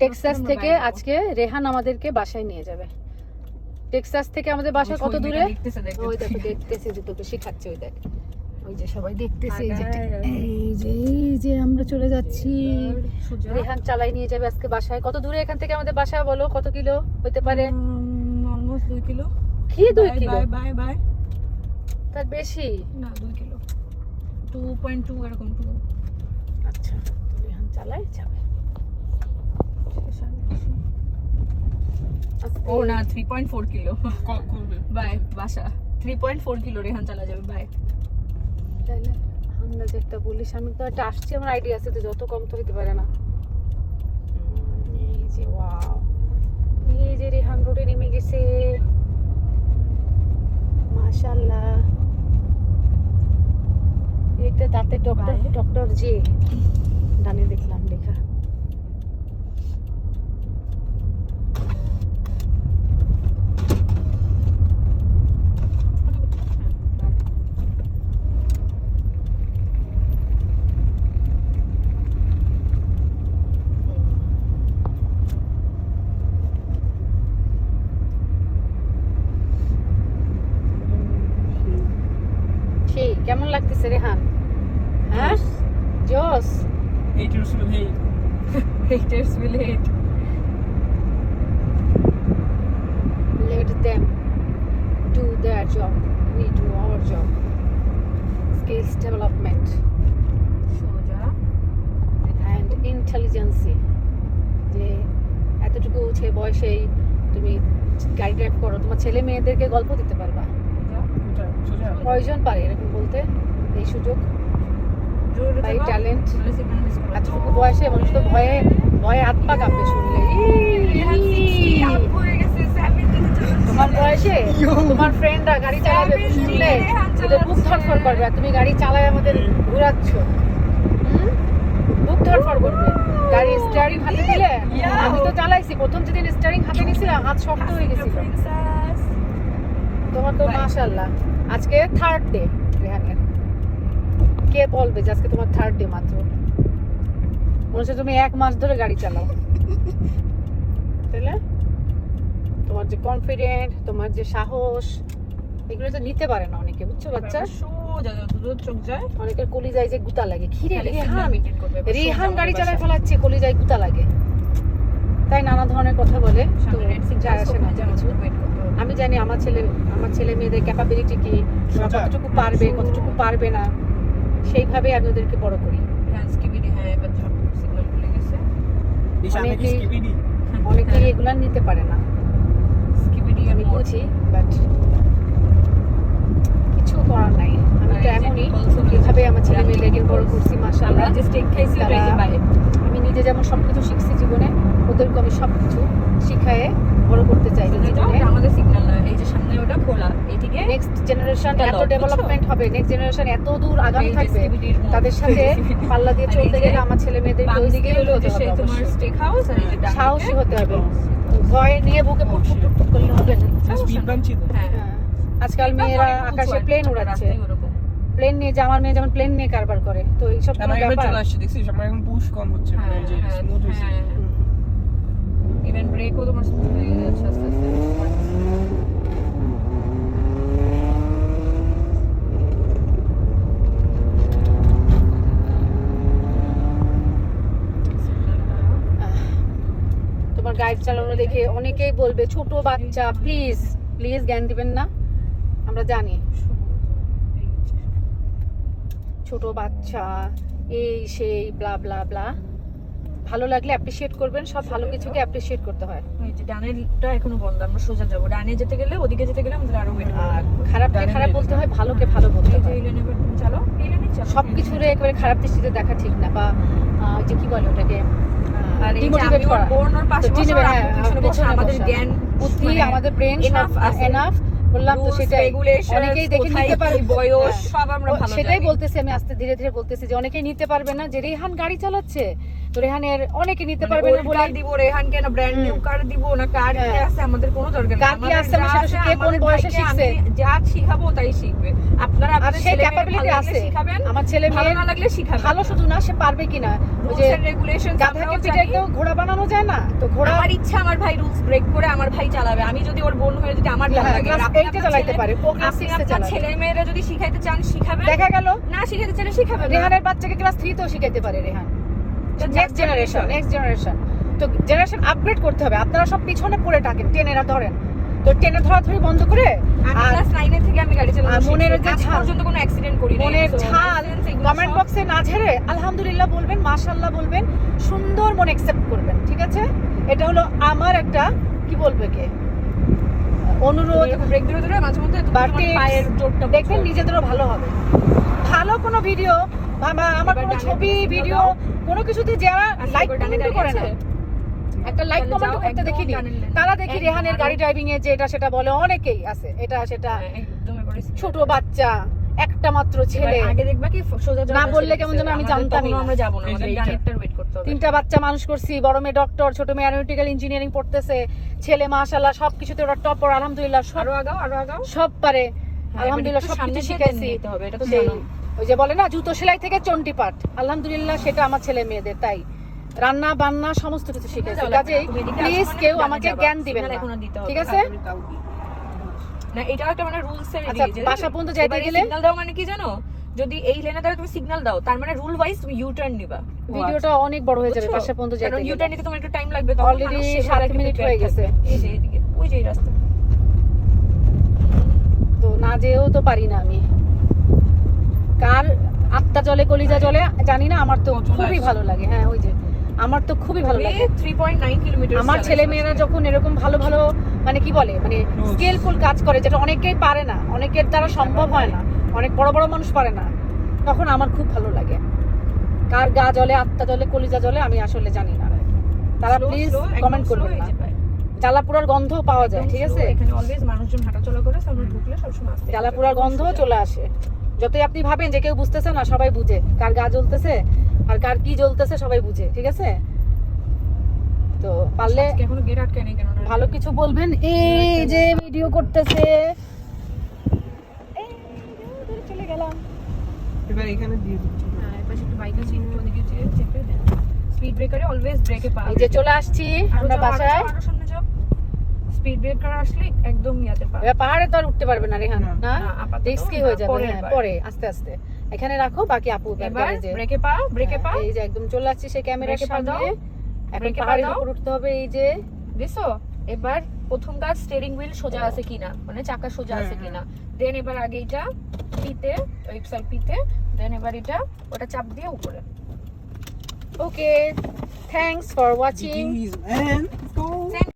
Texas থেকে আজকে রেহান আমাদেরকে বাসায় নিয়ে যাবে। টেক্সাস থেকে আমাদের বাসা কত দূরে? ওই দেখো দেখতেছে যে তোকে শেখাচ্ছে, ওই দেখ, ওই যে সবাই দেখতেছে। এই যে আমরা চলে যাচ্ছি, রেহান চালাই নিয়ে যাবে আজকে বাসায়। কত দূরে এখান থেকে আমাদের বাসা বলো, কত কিলো হতে পারে? Almost 2 kilo. কি 2 কিলো? বাই তার বেশি না, 2 কিলো, 2.2 এরকম। 2। আচ্ছা, রেহান চালাই যাবে। ও না, 3.4 কিলো বাই বাসা। 3.4 কিলো রেহান চালা যাবে বাই। তাহলে আন্দাজ একটা বলিস, আমি তো একটা আসছি, আমার আইডিয়া আছে তো, যত কম তো হতে পারে না। এই যে ওয়াও, এই যে রেহান রোডে নেমে গেছে, মাশাআল্লাহ। একটা তাতে ডক্টর জে ডানে দেখলাম লেখা। কেমন লাগতেছে রেহান? হ্যাঁ, জোস। Haters will hate. Haters will hate. Let them do their job, we do our job. Skills development and intelligence. যে এতটুকু বয়সেই তুমি গাড়ি ড্রাইভ করো, তোমার ছেলে মেয়েদেরকে গল্প দিতে পারবা। কয়জন পারে এরকম বলতে এই সুযোগ? By talent. এতটুকু বয়সে মানুষ তো ভয়ে হাত পা কাঁপে শুনলে। তোমার বয়সে তোমার ফ্রেন্ডরা গাড়ি চালাবে শুনলে ওদের বুক ধরফর করবে, আর তুমি গাড়ি চালায় আমাদের ঘুরাচ্ছ, বুক ধরফর করবে। গাড়ি স্টিয়ারিং হাতে দিলে, আমি তো চালাইছি, প্রথম যেদিন স্টিয়ারিং হাতে নিয়েছিলাম হাত শক্ত হয়ে গেছিল। তোমার তো মাশাআল্লাহ আজকে 3rd ডে রেহানের। কে বলবে যে আজকে তোমার 3rd ডে মাত্র? মনে হচ্ছে তুমি 1 মাস ধরে গাড়ি চালাও। তাহলে তোমার যে কনফিডেন্ট, তোমার যে সাহস, এগুলো তো নিতে পারে না অনেকে, বুঝছো বাচ্চা? চোখ যায়, অনেকের কলিজায় যে গুতা লাগে। খিরে রেহান গাড়ি চালায় ফেলাচ্ছে, কলিজায় গুতা লাগে, তাই নানা ধরনের কথা বলে। তো যায় আসে না কিছু। আমি জানি আমার ছেলে মেয়েদের ক্যাপাবিলিটি কি, কতটুকু পারবে কতটুকু পারবে না, সেইভাবে আমি ওদেরকে বড় করি। অনেকেই এগুলা নিতে পারে না, আমি বুঝি, বাট কিছু করার নাই। আমি তো এমনই, এভাবে আমার ছেলে মেয়েদেরকে বড় করছি মাশাআল্লাহ। আমি নিজে যেমন সবকিছু শিখছি জীবনে, ওদেরকে আমি সবকিছু শিখায়ে বড় করতে চাই। আমাদের সিগন্যাল না, এই যে সামনে ওটা খোলা, এইদিকে নেক্সট জেনারেশন এত ডেভেলপমেন্ট হবে, নেক্সট জেনারেশন এত দূর আগামী থাকবে, তাদের সাথে পাল্লা দিয়ে চলতে গেলে আমার ছেলে মেয়েদের ওই দিকে হতে হবে, তোমার স্টেক হাউস আর এই যে সাহসী হতে হবে। ভয় নিয়ে বুকে পুট করলে হবে না। হ্যাঁ, আজকাল মেয়েরা আকাশে প্লেন উড়াচ্ছে, প্লেন নিয়ে, আমার মেয়ে যেমন প্লেন নিয়ে কারবার করে, তো এইসব কোনো ব্যাপার। চলে আসছে, দেখছিস আমরা এখন পুশ কম হচ্ছে, মানে যে স্মুথ হইছে। ইভেন ব্রেকও তোমার স্মুথ হয়ে যাচ্ছে আস্তে আস্তে। তোমার গাড়ি চালানো দেখে অনেকেই বলবে ছোট বাচ্চা, প্লিজ জ্ঞান দিবেন না, আমরা জানি ছোট বাচ্চা এই সেই ব্লা ব্লা ব্লা। ভালো লাগলে অ্যাপ্রিশিয়েট করবেন, সব ভালো কিছুকে অ্যাপ্রিশিয়েট করতে হয়। এই যে ডানেরটা এখনো বন্ধ, আমরা সোজা যাবো, ডানে যেতে গেলে ওদিকে যেতে গেলে আমাদের আরো ওয়েট করতে হবে। খারাপকে খারাপ বলতে হয়, ভালোকে ভালো বলতে হয়। এই লেনে চলো, এই লেনে চলো। সবকিছুরে একেবারে খারাপ দৃষ্টিতে দেখা ঠিক না, বা যে কি বলে ওটাকে ডিমোটিভেট করা। ওর পাশে বসে আমাদের জ্ঞান বুদ্ধি, আমাদের ব্রেন এনাফ বললাম তো, সেটা অনেকেই দেখে নিতে পারবে, বয়স সব আমরা ভালো সেটাই বলতেছি আমি, আস্তে ধীরে ধীরে বলতেছি যে অনেকেই নিতে পারবে না যে রেহান গাড়ি চালাচ্ছে, তো রেহানের অনেকে নিতে পারবে না বলে কার দিব রেহানকে, না ব্র্যান্ড নিউ কার দিব, না কার কি হ্যাঁ। আছে আমাদের কোনো দরকার নেই। কার কি আছে আমি সেটা কে কোন বয়সে শিখছে যা শিখাবো তাই শিখবে। আপনারা আর আপনাদের সে ছেলে ক্যাপাবিলিটি আছে। শিখাবেন, আমার ছেলে ভালো মেয়ে না লাগলে শিখাবেন। ভালো শুধু না, সে পারবে কিনা, ওই যে রেগুলেশন গাধাকে পিঠে তো ঘোড়া বানানো যায় না, তো ঘোড়া আমার ইচ্ছা আমার ভাই রুলস ব্রেক করে আমার ভাই চালাবে। আমি যদি ওর বোন হয়ে যদি আমার ভালো লাগে, ক্লাস আপনি 8 এ আপনার চালাতে ছেলে- পারে, ও ক্লাস আপনি 6 এ আপনার চালাবে। ছেলে মেয়েরা যদি শিখাইতে চান শিখাবেন, দেখা গেল না শিখাইতে চাইলে শিখাবেন না। রেহানের বাচ্চাকে ক্লাস 3 তেও শিখাইতে পারে রেহান। তো নেক্সট জেনারেশন তো জেনারেশন আপগ্রেড করতে হবে। আপনারা সব পিছনে পড়ে থাকেন, টেনেরা ধরেন, তো টেনে ধরাধরি বন্ধ করে আমি আর ক্লাস 9 থেকে আমি গাড়ি চালানো আর মনের শিখছি। যে আজ ঝাল, পর্যন্ত কোনো অ্যাক্সিডেন্ট করি নাই। মনের So, ঝাল license এগুলো কমেন্ট সব- বক্সে না ঝেড়ে আলহামদুলিল্লাহ বলবেন, মাশাআল্লাহ বলবেন, সুন্দর মনে অ্যাকসেপ্ট করবেন, ঠিক আছে? এটা হলো আমার একটা কি বলবে কে অনুরোধ। এরকম ব্রেক ধরে ধরে মাঝে মধ্যে বা তোমার tips পায়ের জোরটা দেখবেন নিজেদেরও ভালো হবে। ভালো কোনো ভিডিও বা আমার কোনো ডানে ছবি signal ভিডিও দাও। কোনো কিছুতে যারা আজকে লাইক করে ডানে কমেন্ট করে না, দাঁড়িয়ে একটা লাইক তাহলে কমেন্ট যাও, করতে একদম দেখিনি, ডানের lane। তারা দেখি একদম রেহানের আরো- গাড়ি ড্রাইভিং এ যে এটা সেটা বলে, অনেকেই আছে এটা সেটা, একদম এবারে ছোট বাচ্চা একটা মাত্র ছেলে, আগে দেখবা কি সোজা না বললে কেমন যেন আমি জানতামই না। আমরা যাবো না, এই যে আমাদের এইটা। ডানেরটার ওয়েট করতে হবে। 3টা বাচ্চা মানুষ করছি, বড় মেয়ে ডক্টর, ছোট মেয়ে অ্যারোনটিক্যাল ইঞ্জিনিয়ারিং পড়তেছে, ছেলে মাশাআল্লাহ সবকিছুতে ওরা টপার, আলহামদুলিল্লাহ সব আরো আগাও সব পারে, হ্যাঁ, আলহামদুলিল্লাহ এবার একটু সবকিছু সামনে শিখাইছি। যেতে হবে, এটা তো সেই, জানো। ওই যে বলে না জুতো সেলাই থেকে চন্টি পাঠ, আলহামদুলিল্লাহ সেটা আমার ছেলে মেয়েদের তাই, রান্না বান্না সমস্ত কিছু শিখেছি। যাও, কাজেই তুমি এদিকে প্লিজ আসো মানে কেউ ডানে আমাকে যাবা। জ্ঞান দিবেন signal না, এখন আর দিতে হবে। ঠিক আছে? আমি তাও দিই। না এটাও একটা মানে রুলস এর আচ্ছা, বাসা পর্যন্ত যাইতে গেলে সিগন্যাল দাও মানে কি জানো, যদি এই লেনে দ্বারা তুমি সিগন্যাল দাও তার মানে রুল ওয়াইজ তুমি ইউ টার্ন নিবা। ভিডিওটা অনেক বড় হয়ে যাবে, বাসা পর্যন্ত যাইতে ইউ গেলে। টার্ন নিতে তোমার একটু টাইম লাগবে। Already 7 মিনিট হয়ে গেছে। এই যে এদিকে ওই যে এই রাস্তা। তো না যেও তো পারি না আমি, কার আত্মা জলে কলিজা জলে জানি না, আমার তো খুবই ভালো লাগে। হ্যাঁ ওই যে আমার তো খুবই ভালো লাগে। 3.9 কিলোমিটার। আমার ছেলে মেয়েরা যখন এরকম ভালো ভালো মানে কি বলে মানে স্কিলফুল কাজ করে, যেটা অনেকেই পারে না, অনেকের দ্বারা সম্ভব হয় না, অনেক বড় বড় মানুষ পারে না, তখন আমার খুব ভালো লাগে। কার গা জলে আত্মা জলে কলিজা জলে আমি আসলে জানি না, তারা প্লিজ কমেন্ট করবেন না। জ্বালাপুরার গন্ধ পাওয়া যায়, ঠিক আছে? এখানে অলওয়েজ মানুষজন হাঁটাচলা করে, সব ঢুকলে সবসময় আসতে জ্বালাপুরার গন্ধ চলে আসে। যতই আপনি ভাবেন যে কেউ বুঝতেছে না, সবাই বুঝে কার গা জ্বলতেছে আর কার কি জ্বলতেছে, সবাই বুঝে, ঠিক আছে? তো পারলে এখনো গেট আটকে নেই কেন? ভালো কিছু বলবেন। এই যে ভিডিও করতেছে, এই দূরে চলে গেলাম। এবার এখানে দিয়ে দিচ্ছি। হ্যাঁ, এর পাশে একটু বাইক আছে, একটু ওদিকে চেপে দেন। স্পিড ব্রেকারে অলওয়েজ ব্রেকে পা। এই যে চলে আসছি আমরা বাসায়। আরো সামনে যাও। স্পিড ব্রেকার আসলে একদম ইয়াতে পা। এবার পাহাড়ে তো আর উঠতে পারবে না রেহান, না না, আপাতত রিস্কি না, হয়ে যাবে। পরের হ্যাঁ বার। পরে আস্তে আস্তে এখানে রাখো, বাকি আপু এবার যে ব্রেকে পা, ব্রেকে পা। এই যে একদম চলে আসছি সেই ক্যামেরাকে ব্রেকে পা সামনে। দাও। এখন ব্রেকে পা পাহাড়ের দাও। উপর উঠতে হবে। এই যে দিছো। এবার প্রথম কাজ স্টিয়ারিং হুইল সোজা আছে কিনা, মানে চাকা সোজা আছে কিনা। দেন এবার আগে এটা পিতে, ওই সাইড পিতে, দেন এবার এটা ওটা চাপ দিয়ে উপরে। Okay, thanks for watching. Jeez, man.